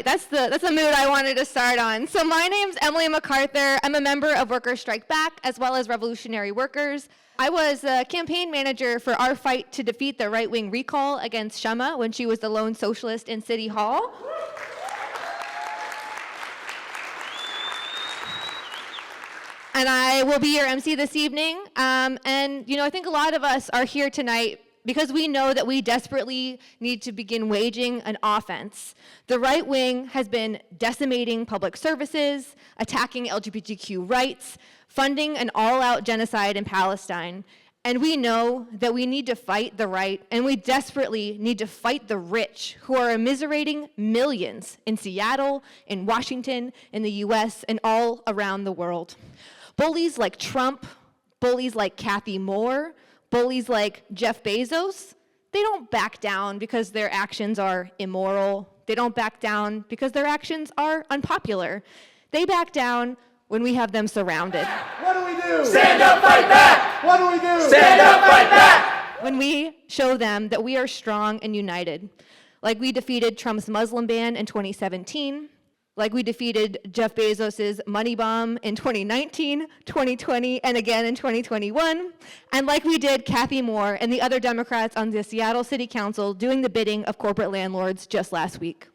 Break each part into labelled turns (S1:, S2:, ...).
S1: That's the mood I wanted to start on. So my name's Emily MacArthur. I'm a member of Workers Strike Back, as well as Revolutionary Workers. I was a campaign manager for our fight to defeat the right-wing recall against Kshama when she was the lone socialist in City Hall. And I will be your MC this evening. And I think a lot of us are here tonight because we know that we desperately need to begin waging an offense. The right wing has been decimating public services, attacking LGBTQ rights, funding an all-out genocide in Palestine. And we know that we need to fight the right, and we desperately need to fight the rich who are immiserating millions in Seattle, in Washington, in the US, and all around the world. Bullies like Trump, bullies like Kathy Moore, bullies like Jeff Bezos, they don't back down because their actions are immoral. They don't back down because their actions are unpopular. They back down when we have them surrounded.
S2: What do we do?
S3: Stand up, fight back!
S2: What do we do?
S3: Stand up, fight back!
S1: When we show them that we are strong and united, like we defeated Trump's Muslim ban in 2017, like we defeated Jeff Bezos' money bomb in 2019, 2020, and again in 2021, and like we did Kathy Moore and the other Democrats on the Seattle City Council doing the bidding of corporate landlords just last week.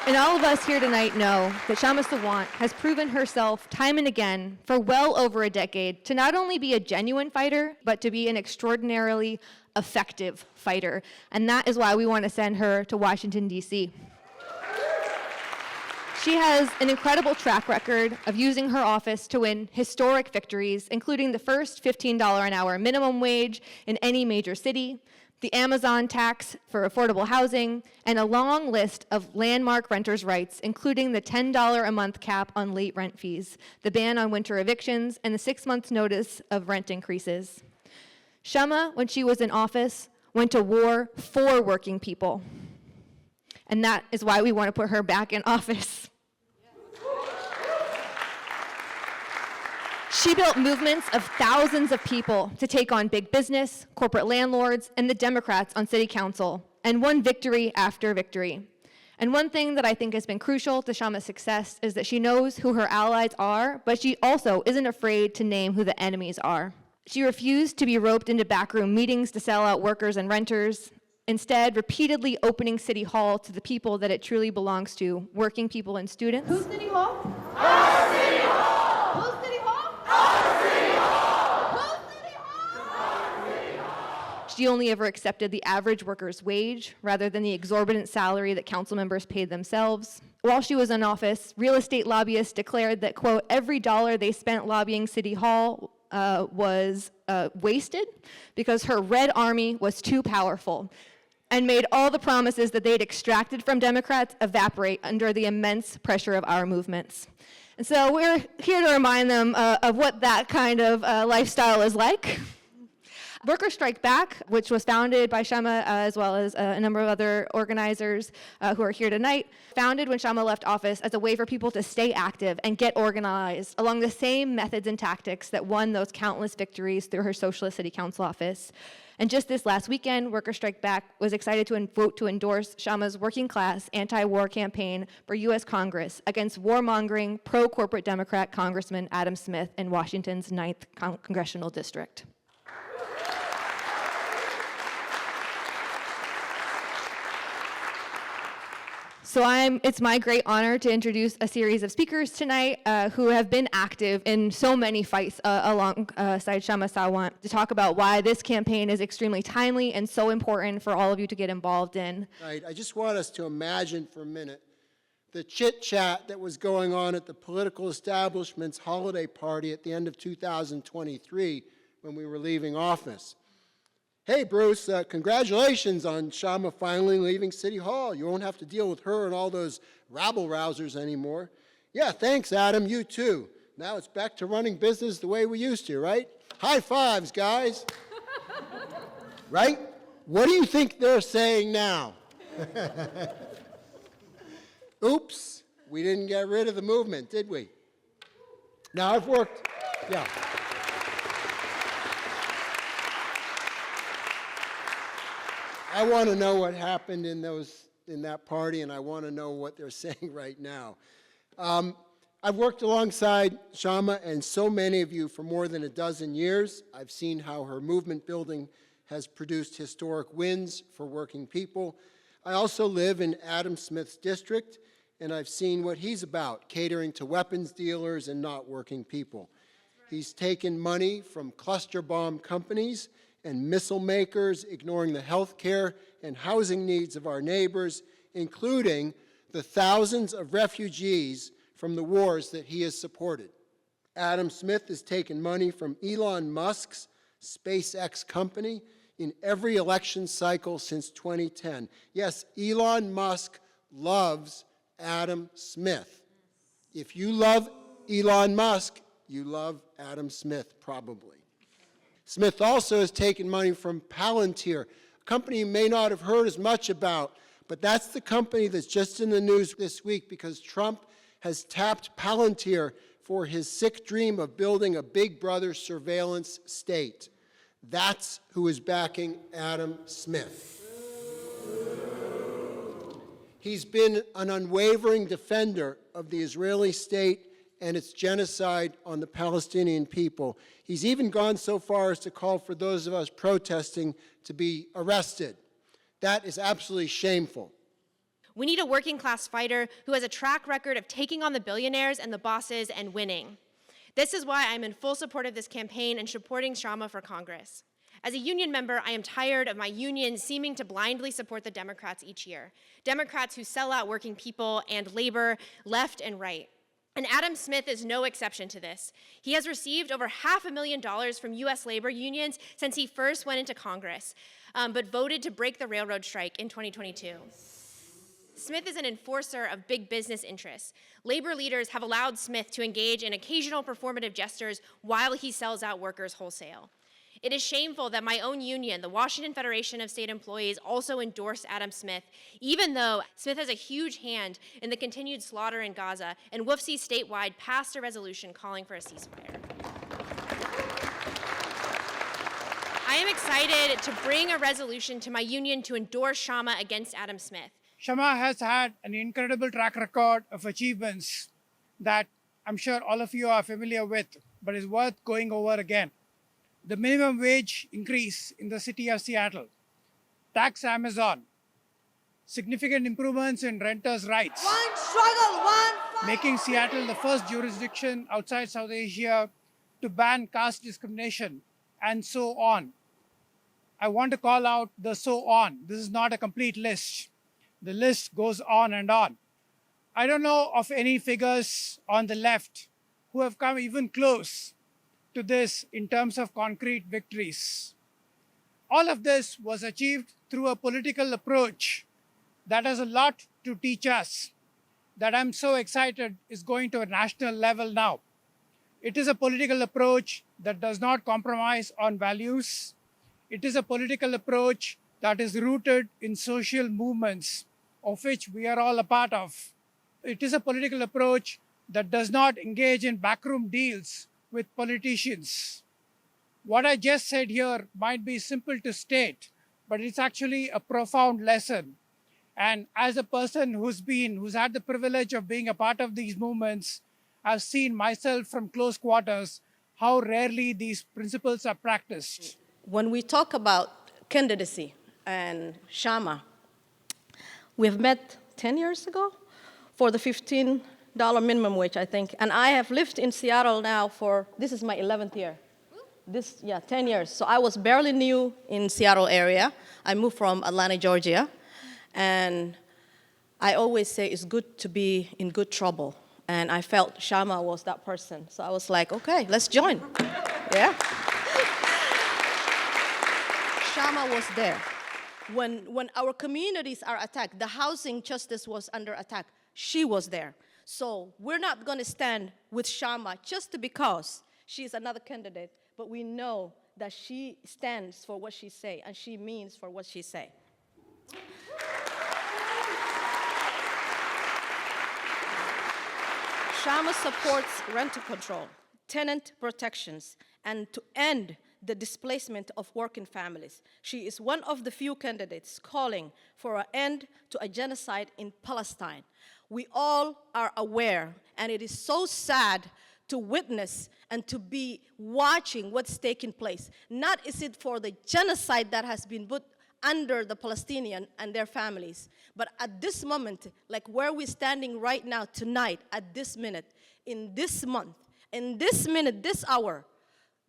S1: And all of us here tonight know that Kshama Sawant has proven herself time and again for well over a decade to not only be a genuine fighter, but to be an extraordinarily effective fighter. And that is why we want to send her to Washington, D.C. She has an incredible track record of using her office to win historic victories, including the first $15 an hour minimum wage in any major city, the Amazon tax for affordable housing, and a long list of landmark renters' rights, including the $10 a month cap on late rent fees, the ban on winter evictions, and the 6 months notice of rent increases. Kshama, when she was in office, went to war for working people. And that is why we want to put her back in office. She built movements of thousands of people to take on big business, corporate landlords, and the Democrats on city council, and won victory after victory. And one thing that I think has been crucial to Kshama's success is that she knows who her allies are, but she also isn't afraid to name who the enemies are. She refused to be roped into backroom meetings to sell out workers and renters, instead repeatedly opening City Hall to the people that it truly belongs to, working people and students.
S4: Who's City Hall?
S3: Our City Hall!
S4: Who's City Hall?
S3: Our City Hall!
S4: Who's City Hall?
S3: Our City Hall!
S1: She only ever accepted the average worker's wage rather than the exorbitant salary that council members paid themselves. While she was in office, real estate lobbyists declared that, quote, every dollar they spent lobbying City Hall was wasted because her Red Army was too powerful and made all the promises that they'd extracted from Democrats evaporate under the immense pressure of our movements. And so we're here to remind them of what that kind of lifestyle is like. Workers Strike Back, which was founded by Kshama as well as a number of other organizers who are here tonight, founded when Kshama left office as a way for people to stay active and get organized along the same methods and tactics that won those countless victories through her Socialist City Council office. And just this last weekend, Workers Strike Back was excited to vote to endorse Kshama's working class anti-war campaign for U.S. Congress against warmongering pro-corporate Democrat Congressman Adam Smith in Washington's 9th Congressional District. So it's my great honor to introduce a series of speakers tonight who have been active in so many fights alongside Kshama Sawant to talk about why this campaign is extremely timely and so important for all of you to get involved in.
S2: Right. I just want us to imagine for a minute the chit-chat that was going on at the political establishment's holiday party at the end of 2023 when we were leaving office. Hey, Bruce, congratulations on Kshama finally leaving City Hall. You won't have to deal with her and all those rabble-rousers anymore. Yeah, thanks, Adam. You too. Now it's back to running business the way we used to, right? High fives, guys. Right? What do you think they're saying now? Oops, we didn't get rid of the movement, did we? Now, I've worked, yeah. I want to know what happened in that party, and I want to know what they're saying right now. I've worked alongside Kshama and so many of you for more than a dozen years. I've seen how her movement building has produced historic wins for working people. I also live in Adam Smith's district, and I've seen what he's about, catering to weapons dealers and not working people. He's taken money from cluster bomb companies and missile makers, ignoring the health care and housing needs of our neighbors, including the thousands of refugees from the wars that he has supported. Adam Smith has taken money from Elon Musk's SpaceX company in every election cycle since 2010. Yes, Elon Musk loves Adam Smith. If you love Elon Musk, you love Adam Smith, probably. Smith also has taken money from Palantir, a company you may not have heard as much about, but that's the company that's just in the news this week because Trump has tapped Palantir for his sick dream of building a Big Brother surveillance state. That's who is backing Adam Smith. He's been an unwavering defender of the Israeli state and its genocide on the Palestinian people. He's even gone so far as to call for those of us protesting to be arrested. That is absolutely shameful.
S5: We need a working-class fighter who has a track record of taking on the billionaires and the bosses and winning. This is why I'm in full support of this campaign and supporting Kshama for Congress. As a union member, I am tired of my union seeming to blindly support the Democrats each year. Democrats who sell out working people and labor left and right. And Adam Smith is no exception to this. He has received over $500,000 from U.S. labor unions since he first went into Congress, but voted to break the railroad strike in 2022. Smith is an enforcer of big business interests. Labor leaders have allowed Smith to engage in occasional performative gestures while he sells out workers wholesale. It is shameful that my own union, the Washington Federation of State Employees, also endorsed Adam Smith, even though Smith has a huge hand in the continued slaughter in Gaza, and WFC statewide passed a resolution calling for a ceasefire. I am excited to bring a resolution to my union to endorse Kshama against Adam Smith.
S6: Kshama has had an incredible track record of achievements that I'm sure all of you are familiar with, but is worth going over again. The minimum wage increase in the city of Seattle, tax Amazon, significant improvements in renters' rights,
S4: One struggle, one fight.
S6: making Seattle the first jurisdiction outside South Asia to ban caste discrimination, and so on. I want to call out the so on. This is not a complete list. The list goes on and on. I don't know of any figures on the left who have come even close to this in terms of concrete victories. All of this was achieved through a political approach that has a lot to teach us, that I'm so excited is going to a national level now. It is a political approach that does not compromise on values. It is a political approach that is rooted in social movements of which we are all a part of. It is a political approach that does not engage in backroom deals with politicians. What I just said here might be simple to state, but it's actually a profound lesson. And as a person who's had the privilege of being a part of these movements, I've seen myself from close quarters how rarely these principles are practiced.
S7: When we talk about candidacy and Kshama, we've met 10 years ago for the $15 minimum wage, I think. And I have lived in Seattle now this is my 11th year. 10 years. So I was barely new in Seattle area. I moved from Atlanta, Georgia. And I always say it's good to be in good trouble. And I felt Kshama was that person. So I was like, okay, let's join. Yeah. Kshama was there. When our communities are attacked, the housing justice was under attack, she was there. So we're not going to stand with Kshama just because she's another candidate, but we know that she stands for what she say, and she means for what she say. Kshama supports rental control, tenant protections, and to end the displacement of working families. She is one of the few candidates calling for an end to a genocide in Palestine. We all are aware, and it is so sad to witness and to be watching what's taking place. Not is it for the genocide that has been put under the Palestinian and their families, but at this moment, like where we're standing right now, tonight, at this minute, in this month, in this minute, this hour,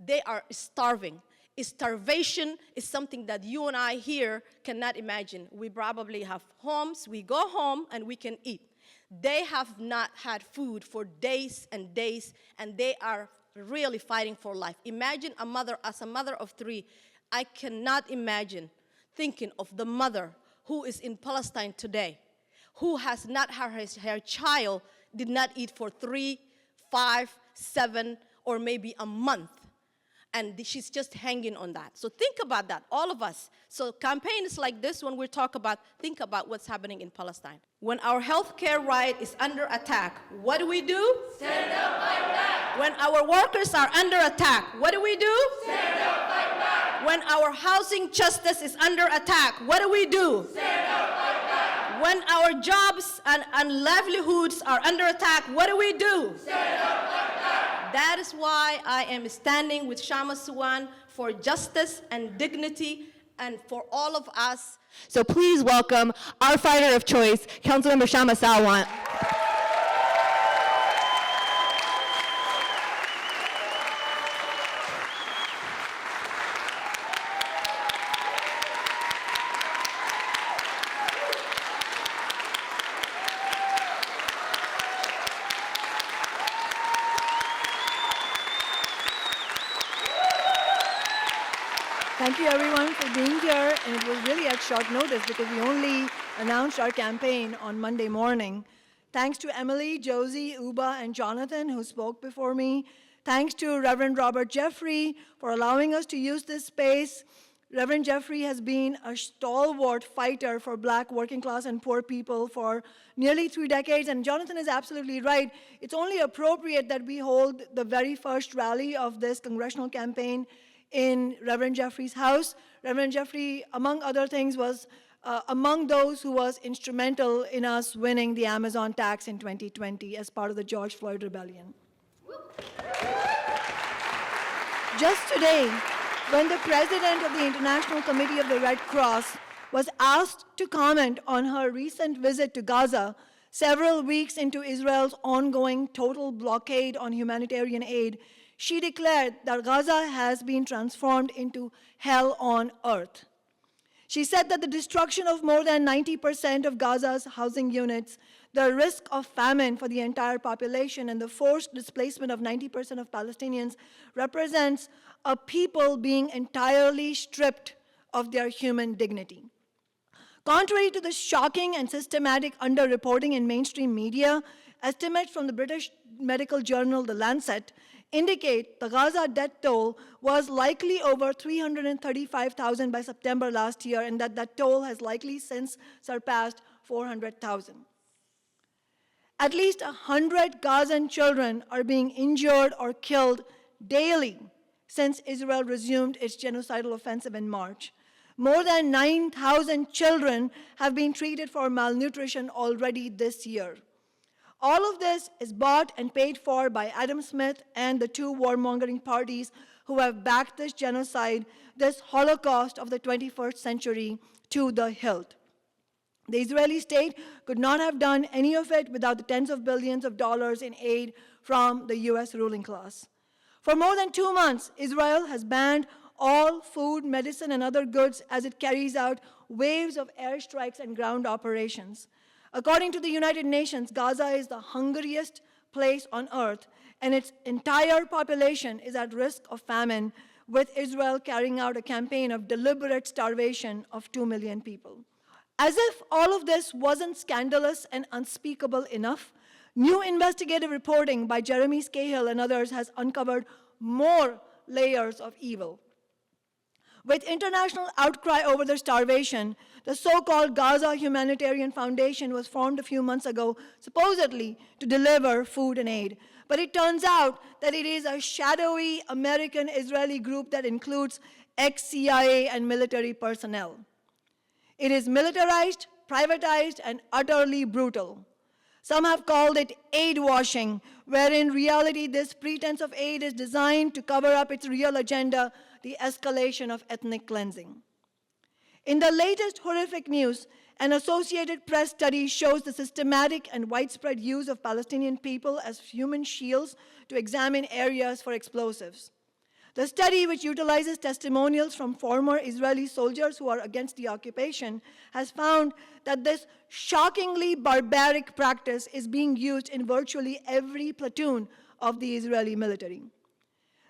S7: they are starving. Starvation is something that you and I here cannot imagine. We probably have homes, we go home and we can eat. They have not had food for days and days, and they are really fighting for life. Imagine a mother, as a mother of three, I cannot imagine thinking of the mother who is in Palestine today, who has not had her child, did not eat for 3, 5, 7, or maybe a month. And she's just hanging on that. So think about that, all of us. So campaigns like this, when we talk about, think about what's happening in Palestine. When our healthcare right is under attack, what do we do?
S3: Stand up, fight back.
S7: When our workers are under attack, what do we do?
S3: Stand up, fight back.
S7: When our housing justice is under attack, what do we do?
S3: Stand up, fight back.
S7: When our jobs and livelihoods are under attack, what do we do?
S3: Stand up, fight back.
S7: That is why I am standing with Kshama Sawant for justice and dignity and for all of us.
S1: So please welcome our fighter of choice, Councilmember Kshama Sawant.
S4: Thank you everyone for being here, and it was really at short notice because we only announced our campaign on Monday morning. Thanks to Emily, Josie, Uba, and Jonathan who spoke before me. Thanks to Reverend Robert Jeffrey for allowing us to use this space. Reverend Jeffrey has been a stalwart fighter for Black working class and poor people for nearly 3 decades, and Jonathan is absolutely right. It's only appropriate that we hold the very first rally of this congressional campaign in Reverend Jeffrey's house. Reverend Jeffrey, among other things, was among those who was instrumental in us winning the Amazon tax in 2020 as part of the George Floyd rebellion. Just today, when the president of the International Committee of the Red Cross was asked to comment on her recent visit to Gaza, several weeks into Israel's ongoing total blockade on humanitarian aid, she declared that Gaza has been transformed into hell on earth. She said that the destruction of more than 90% of Gaza's housing units, the risk of famine for the entire population, and the forced displacement of 90% of Palestinians represents a people being entirely stripped of their human dignity. Contrary to the shocking and systematic underreporting in mainstream media, estimates from the British medical journal The Lancet indicate the Gaza death toll was likely over 335,000 by September last year, and that toll has likely since surpassed 400,000. At least 100 Gazan children are being injured or killed daily since Israel resumed its genocidal offensive in March. More than 9,000 children have been treated for malnutrition already this year. All of this is bought and paid for by Adam Smith and the two warmongering parties who have backed this genocide, this Holocaust of the 21st century, to the hilt. The Israeli state could not have done any of it without the tens of billions of dollars in aid from the US ruling class. For more than 2 months, Israel has banned all food, medicine, and other goods as it carries out waves of airstrikes and ground operations. According to the United Nations, Gaza is the hungriest place on earth, and its entire population is at risk of famine, with Israel carrying out a campaign of deliberate starvation of 2 million people. As if all of this wasn't scandalous and unspeakable enough, new investigative reporting by Jeremy Scahill and others has uncovered more layers of evil. With international outcry over the starvation, the so-called Gaza Humanitarian Foundation was formed a few months ago, supposedly to deliver food and aid. But it turns out that it is a shadowy American-Israeli group that includes ex-CIA and military personnel. It is militarized, privatized, and utterly brutal. Some have called it aid washing, where in reality this pretense of aid is designed to cover up its real agenda, the escalation of ethnic cleansing. In the latest horrific news, an Associated Press study shows the systematic and widespread use of Palestinian people as human shields to examine areas for explosives. The study, which utilizes testimonials from former Israeli soldiers who are against the occupation, has found that this shockingly barbaric practice is being used in virtually every platoon of the Israeli military.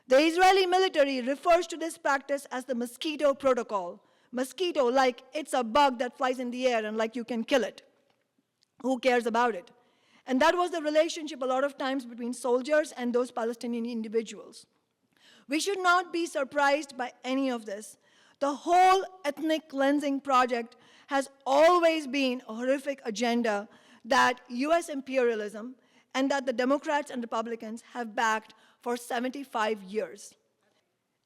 S4: The Israeli military refers to this practice as the mosquito protocol. Mosquito, like it's a bug that flies in the air and like you can kill it. Who cares about it? And that was the relationship a lot of times between soldiers and those Palestinian individuals. We should not be surprised by any of this. The whole ethnic cleansing project has always been a horrific agenda that US imperialism and that the Democrats and Republicans have backed for 75 years.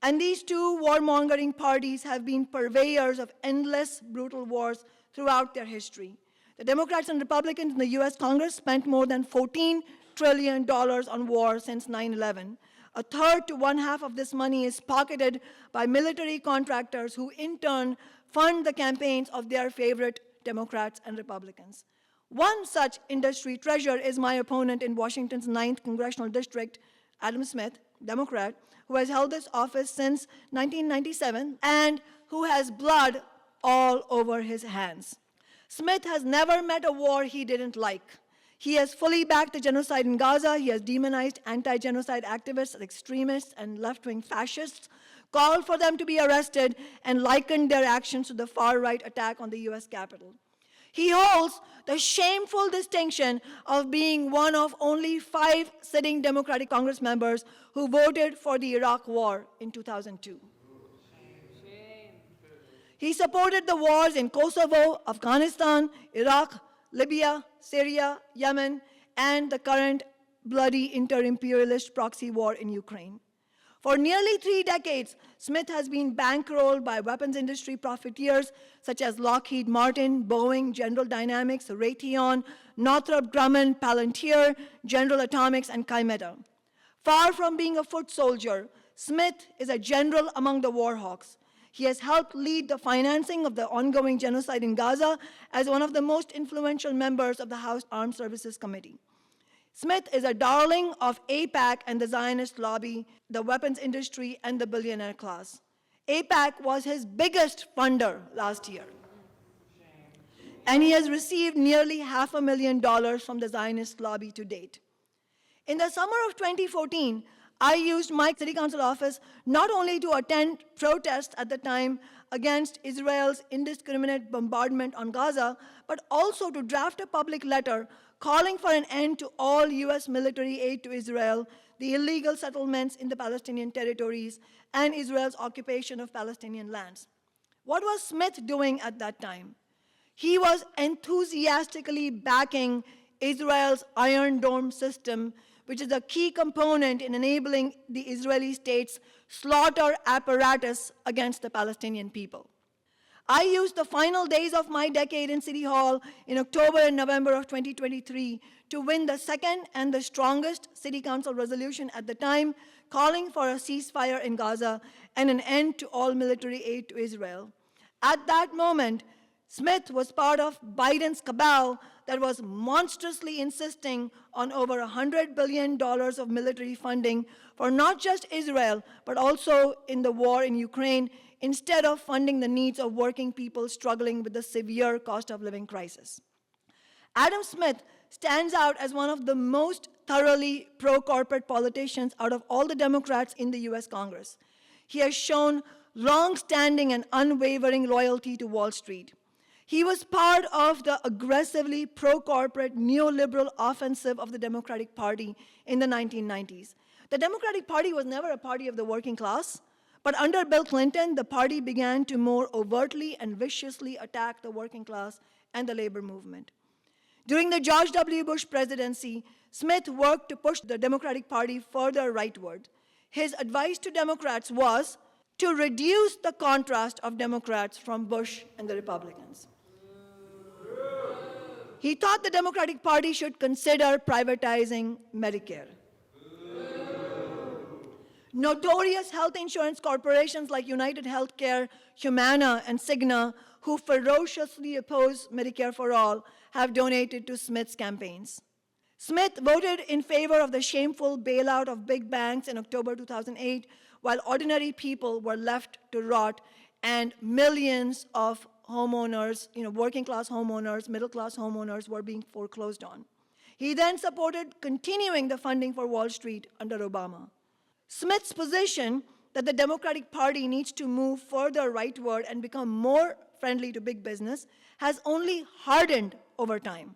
S4: And these two warmongering parties have been purveyors of endless brutal wars throughout their history. The Democrats and Republicans in the US Congress spent more than $14 trillion on war since 9/11. A third to one-half of this money is pocketed by military contractors who in turn fund the campaigns of their favorite Democrats and Republicans. One such industry treasure is my opponent in Washington's 9th Congressional District, Adam Smith, Democrat, who has held this office since 1997 and who has blood all over his hands. Smith has never met a war he didn't like. He has fully backed the genocide in Gaza. He has demonized anti-genocide activists, extremists, and left-wing fascists, called for them to be arrested, and likened their actions to the far-right attack on the US Capitol. He holds the shameful distinction of being one of only 5 sitting Democratic Congress members who voted for the Iraq War in 2002. He supported the wars in Kosovo, Afghanistan, Iraq, Libya, Syria, Yemen, and the current bloody inter-imperialist proxy war in Ukraine. For nearly 3 decades, Smith has been bankrolled by weapons industry profiteers such as Lockheed Martin, Boeing, General Dynamics, Raytheon, Northrop Grumman, Palantir, General Atomics, and Kymeta. Far from being a foot soldier, Smith is a general among the war hawks. He has helped lead the financing of the ongoing genocide in Gaza as one of the most influential members of the House Armed Services Committee. Smith is a darling of AIPAC and the Zionist lobby, the weapons industry, and the billionaire class. AIPAC was his biggest funder last year. And he has received nearly $500,000 from the Zionist lobby to date. In the summer of 2014, I used my city council office not only to attend protests at the time against Israel's indiscriminate bombardment on Gaza, but also to draft a public letter calling for an end to all US military aid to Israel, the illegal settlements in the Palestinian territories, and Israel's occupation of Palestinian lands. What was Smith doing at that time? He was enthusiastically backing Israel's Iron Dome system, which is a key component in enabling the Israeli state's slaughter apparatus against the Palestinian people. I used the final days of my decade in City Hall in October and November of 2023 to win the second and the strongest City Council resolution at the time, calling for a ceasefire in Gaza and an end to all military aid to Israel. At that moment, Smith was part of Biden's cabal that was monstrously insisting on over $100 billion of military funding for not just Israel, but also in the war in Ukraine, instead of funding the needs of working people struggling with the severe cost of living crisis. Adam Smith stands out as one of the most thoroughly pro-corporate politicians out of all the Democrats in the US Congress. He has shown long-standing and unwavering loyalty to Wall Street. He was part of the aggressively pro-corporate neoliberal offensive of the Democratic Party in the 1990s. The Democratic Party was never a party of the working class, But under Bill Clinton, the party began to more overtly and viciously attack the working class and the labor movement. During the George W. Bush presidency, Smith worked to push the Democratic Party further rightward. His advice to Democrats was to reduce the contrast of Democrats from Bush and the Republicans. He thought the Democratic Party should consider privatizing Medicare. Notorious health insurance corporations like United Healthcare, Humana, and Cigna, who ferociously oppose Medicare for All, have donated to Smith's campaigns. Smith voted in favor of the shameful bailout of big banks in October 2008, while ordinary people were left to rot and millions of homeowners, working class homeowners, middle class homeowners were being foreclosed on. He then supported continuing the funding for Wall Street under Obama. Smith's position that the Democratic Party needs to move further rightward and become more friendly to big business has only hardened over time.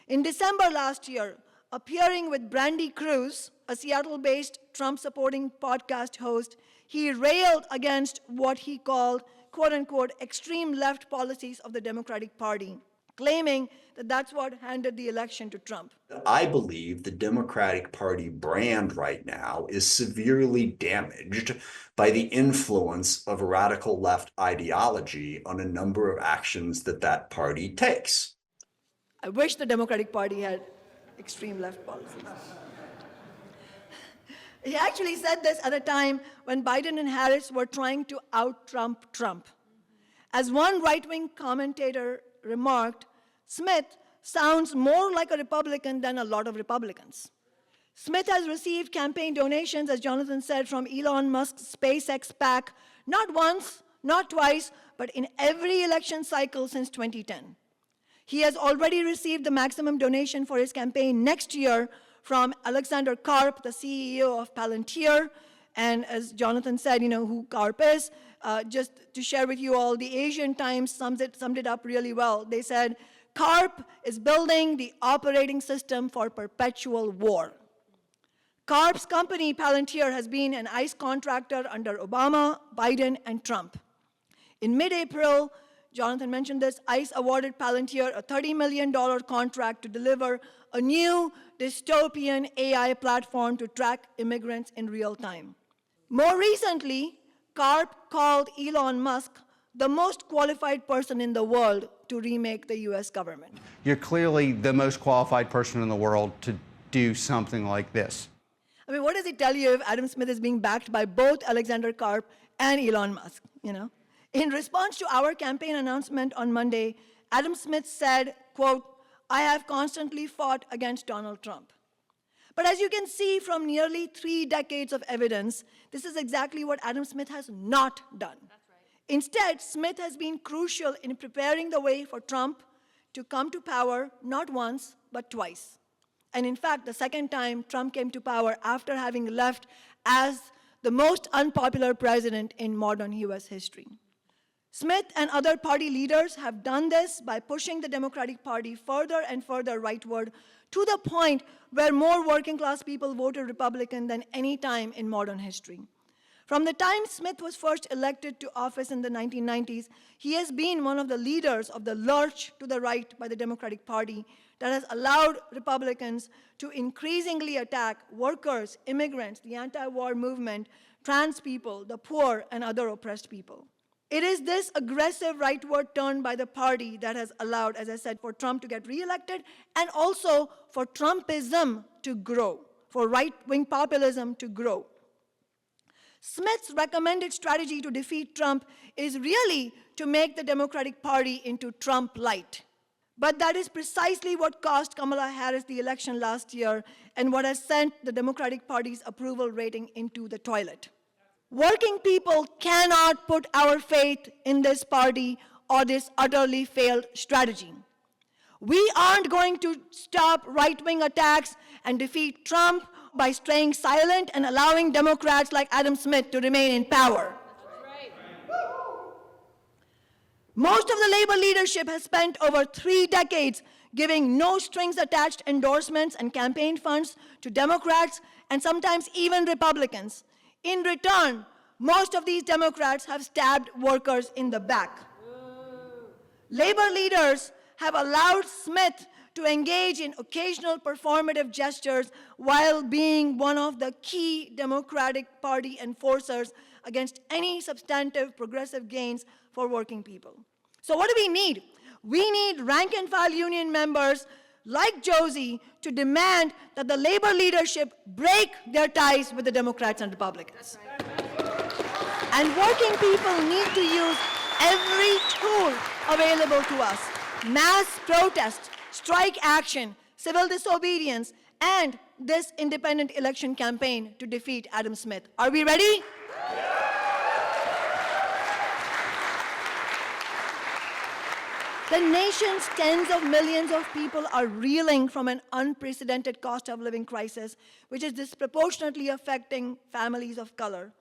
S4: In December last year, appearing with Brandy Cruz, a Seattle-based Trump-supporting podcast host, he railed against what he called, quote-unquote, extreme left policies of the Democratic Party, claiming that that's what handed the election to Trump.
S8: I believe the Democratic Party brand right now is severely damaged by the influence of radical left ideology on a number of actions that party takes.
S4: I wish the Democratic Party had extreme left policies. He actually said this at a time when Biden and Harris were trying to out-Trump Trump. As one right-wing commentator remarked, Smith sounds more like a Republican than a lot of Republicans. Smith has received campaign donations, as Jonathan said, from Elon Musk's SpaceX PAC, not once, not twice, but in every election cycle since 2010. He has already received the maximum donation for his campaign next year from Alexander Karp, the CEO of Palantir, and as Jonathan said, who Karp is. Just to share with you all, the Asian Times summed it up really well. They said, Karp is building the operating system for perpetual war. Karp's company, Palantir, has been an ICE contractor under Obama, Biden, and Trump. In mid-April, Jonathan mentioned this, ICE awarded Palantir a $30 million contract to deliver a new dystopian AI platform to track immigrants in real time. More recently, Karp called Elon Musk the most qualified person in the world to remake the US government.
S9: You're clearly the most qualified person in the world to do something like this.
S4: I mean, what does it tell you if Adam Smith is being backed by both Alexander Karp and Elon Musk, In response to our campaign announcement on Monday, Adam Smith said, quote, I have constantly fought against Donald Trump. But as you can see from nearly 3 decades of evidence, this is exactly what Adam Smith has not done. That's right. Instead, Smith has been crucial in preparing the way for Trump to come to power not once, but twice. And in fact, the second time Trump came to power after having left as the most unpopular president in modern US history. Smith and other party leaders have done this by pushing the Democratic Party further and further rightward to the point where more working class people voted Republican than any time in modern history. From the time Smith was first elected to office in the 1990s, he has been one of the leaders of the lurch to the right by the Democratic Party that has allowed Republicans to increasingly attack workers, immigrants, the anti-war movement, trans people, the poor, and other oppressed people. It is this aggressive rightward turn by the party that has allowed, as I said, for Trump to get reelected and also for Trumpism to grow, for right-wing populism to grow. Smith's recommended strategy to defeat Trump is really to make the Democratic Party into Trump-light. But that is precisely what cost Kamala Harris the election last year and what has sent the Democratic Party's approval rating into the toilet. Working people cannot put our faith in this party or this utterly failed strategy. We aren't going to stop right-wing attacks and defeat Trump by staying silent and allowing Democrats like Adam Smith to remain in power. Most of the labor leadership has spent over 3 decades giving no-strings-attached endorsements and campaign funds to Democrats and sometimes even Republicans. In return most of these Democrats have stabbed workers in the back. Labor leaders have allowed Smith to engage in occasional performative gestures while being one of the key Democratic Party enforcers against any substantive progressive gains for working people. So what do we need? We need rank-and-file union members like Josie to demand that the labor leadership break their ties with the Democrats and Republicans. And working people need to use every tool available to us: mass protest, strike action, civil disobedience, and this independent election campaign to defeat Adam Smith. Are we ready? The nation's tens of millions of people are reeling from an unprecedented cost of living crisis, which is disproportionately affecting families of color.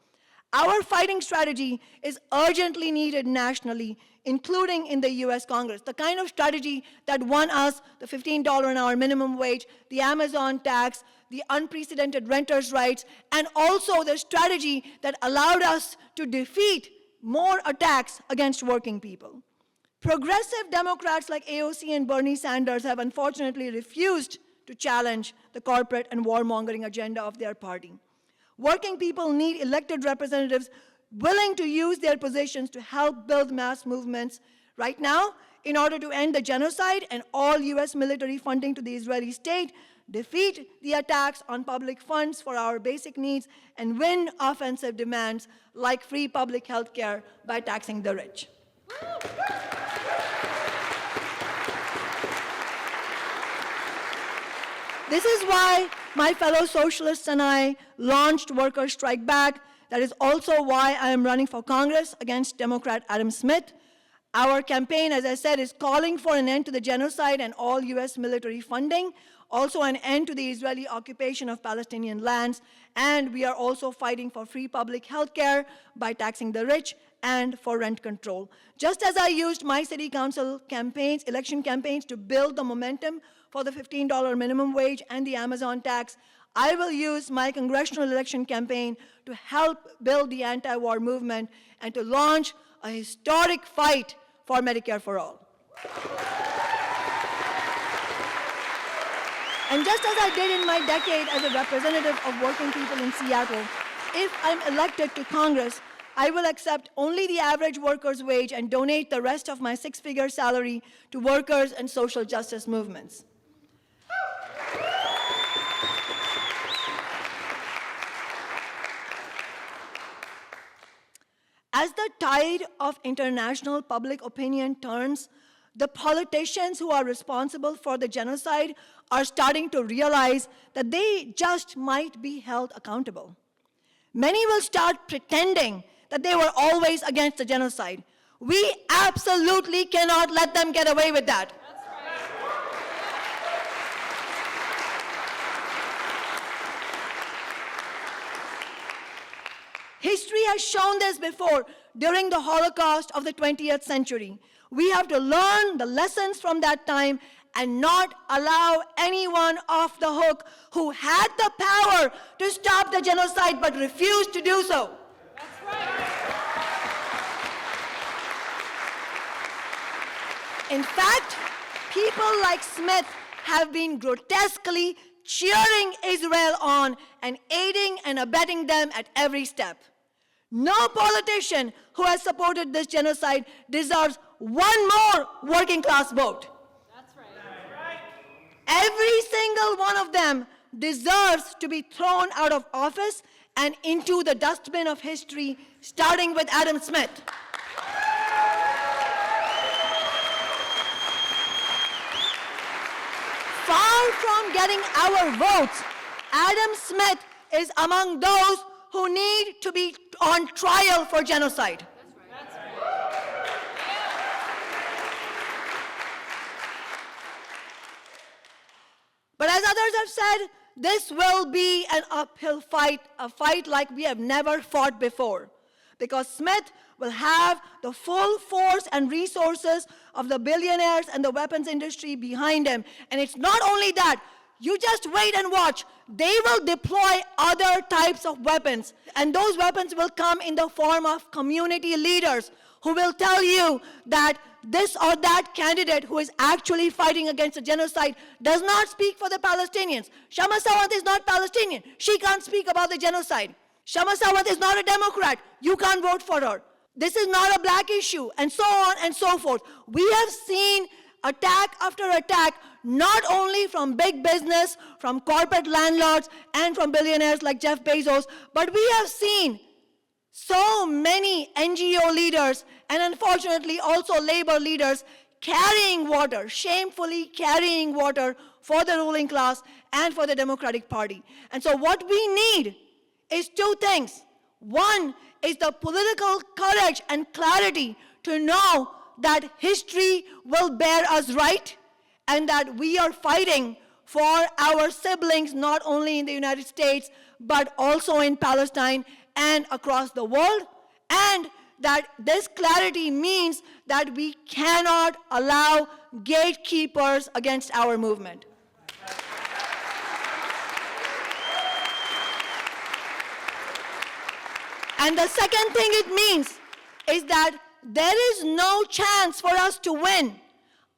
S4: Our fighting strategy is urgently needed nationally, including in the US Congress. The kind of strategy that won us the $15 an hour minimum wage, the Amazon tax, the unprecedented renters' rights, and also the strategy that allowed us to defeat more attacks against working people. Progressive Democrats like AOC and Bernie Sanders have unfortunately refused to challenge the corporate and warmongering agenda of their party. Working people need elected representatives willing to use their positions to help build mass movements. Right now, in order to end the genocide and all US military funding to the Israeli state, defeat the attacks on public funds for our basic needs, and win offensive demands like free public health care by taxing the rich. This is why my fellow socialists and I launched Workers' Strike Back. That is also why I am running for Congress against Democrat Adam Smith. Our campaign, as I said, is calling for an end to the genocide and all US military funding, also an end to the Israeli occupation of Palestinian lands, and we are also fighting for free public health care by taxing the rich and for rent control. Just as I used my city council campaigns, election campaigns, to build the momentum for the $15 minimum wage and the Amazon tax, I will use my congressional election campaign to help build the anti-war movement and to launch a historic fight for Medicare for all. And just as I did in my decade as a representative of working people in Seattle, if I'm elected to Congress, I will accept only the average worker's wage and donate the rest of my six-figure salary to workers and social justice movements. As the tide of international public opinion turns, the politicians who are responsible for the genocide are starting to realize that they just might be held accountable. Many will start pretending that they were always against the genocide. We absolutely cannot let them get away with that. History has shown this before during the Holocaust of the 20th century. We have to learn the lessons from that time and not allow anyone off the hook who had the power to stop the genocide but refused to do so.
S3: That's right.
S4: In fact, people like Smith have been grotesquely cheering Israel on and aiding and abetting them at every step. No politician who has supported this genocide deserves one more working class vote.
S3: That's right.
S4: Every single one of them deserves to be thrown out of office and into the dustbin of history, starting with Adam Smith. Far from getting our votes, Adam Smith is among those who need to be on trial for genocide.
S3: That's right.
S4: But as others have said, this will be an uphill fight, a fight like we have never fought before, because Smith will have the full force and resources of the billionaires and the weapons industry behind him. And it's not only that, You just wait and watch. They will deploy other types of weapons, and those weapons will come in the form of community leaders who will tell you that this or that candidate who is actually fighting against a genocide does not speak for the Palestinians. Kshama Sawant is not Palestinian. She can't speak about the genocide. Kshama Sawant is not a Democrat. You can't vote for her. This is not a black issue, and so on and so forth. We have seen attack after attack, not only from big business, from corporate landlords, and from billionaires like Jeff Bezos, but we have seen so many NGO leaders, and unfortunately also labor leaders, carrying water, shamefully carrying water for the ruling class and for the Democratic Party. And so what we need is two things. One is the political courage and clarity to know that history will bear us right, and that we are fighting for our siblings, not only in the United States, but also in Palestine and across the world, and that this clarity means that we cannot allow gatekeepers against our movement. And the second thing it means is that there is no chance for us to win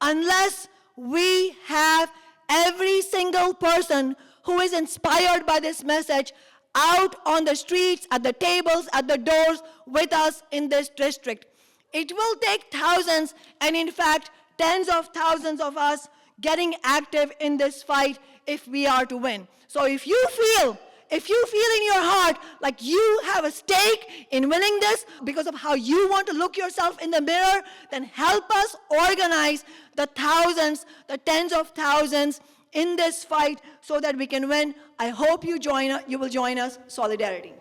S4: unless we have every single person who is inspired by this message out on the streets, at the tables, at the doors with us in this district. It will take thousands, and in fact, tens of thousands of us getting active in this fight if we are to win. So if you feel in your heart like you have a stake in winning this because of how you want to look yourself in the mirror, then help us organize the thousands, the tens of thousands in this fight so that we can win. I hope you will join us. Solidarity.